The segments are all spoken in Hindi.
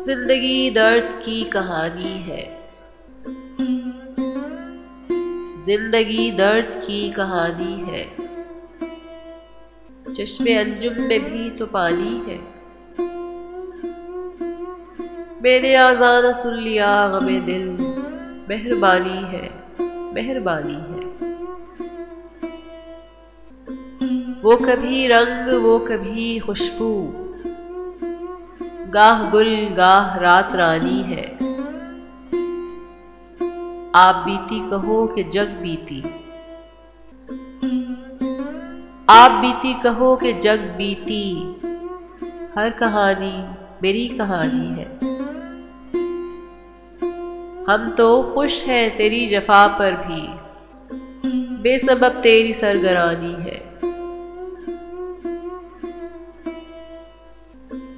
जिंदगी दर्द की कहानी है, जिंदगी दर्द की कहानी है। चश्मे अंजुम में भी तो पानी है। मैंने आज़ाना सुन लिया गमे दिल, मेहरबानी है, मेहरबानी है। वो कभी रंग वो कभी खुशबू, गाह गुल गाह रात रानी है। आप बीती कहो कि जग बीती, आप बीती कहो कि जग बीती। हर कहानी मेरी कहानी है। हम तो खुश हैं तेरी जफा पर भी, बेसबब तेरी सरगरानी है।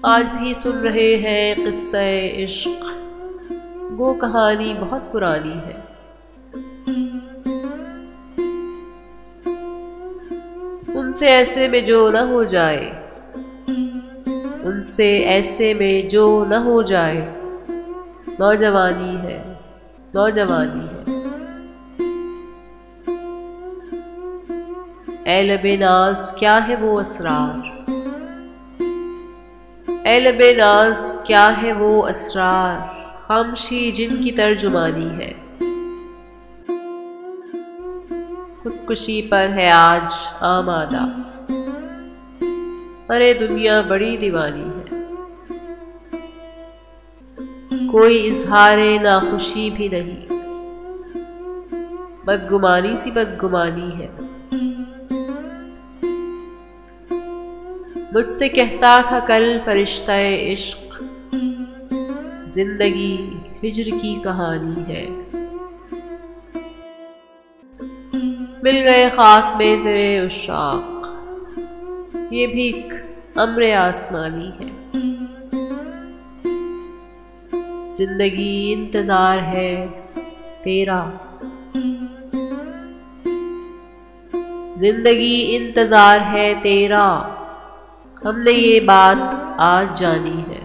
आज भी सुन रहे हैं किस्से इश्क, वो कहानी बहुत पुरानी है। उनसे ऐसे में जो न हो जाए, उनसे ऐसे में जो न हो जाए। नौजवानी है, नौजवानी है। ऐ लबे नाज क्या है वो असरार, ऐ लबे नाज क्या है वो असरार। खामोशी जिनकी तर्जुमानी है। खुदकुशी पर है आज आमादा, अरे दुनिया बड़ी दीवानी है। कोई इजहारे नाखुशी भी नहीं, बदगुमानी सी बदगुमानी है। मुझसे कहता था कल फरिश्ता-ए इश्क, जिंदगी हिज्र की कहानी है। मिल गए खाक में तेरे उशाक, ये भी एक अम्र आसमानी है। जिंदगी इंतजार है तेरा, जिंदगी इंतजार है तेरा। हमने ये बात आज जानी है,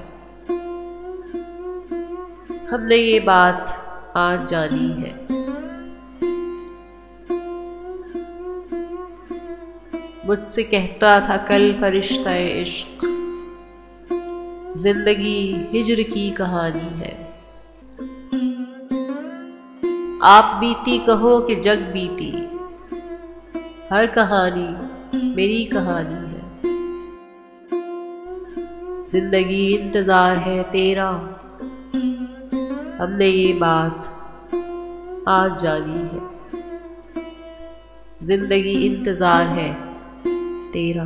हमने ये बात आज जानी है। मुझसे कहता था कल फरिश्ता-ए इश्क, जिंदगी हिज्र की कहानी है। आप बीती कहो कि जग बीती, हर कहानी मेरी कहानी है। जिंदगी इंतजार है तेरा, हमने ये बात आज जानी है। जिंदगी इंतजार है तेरा।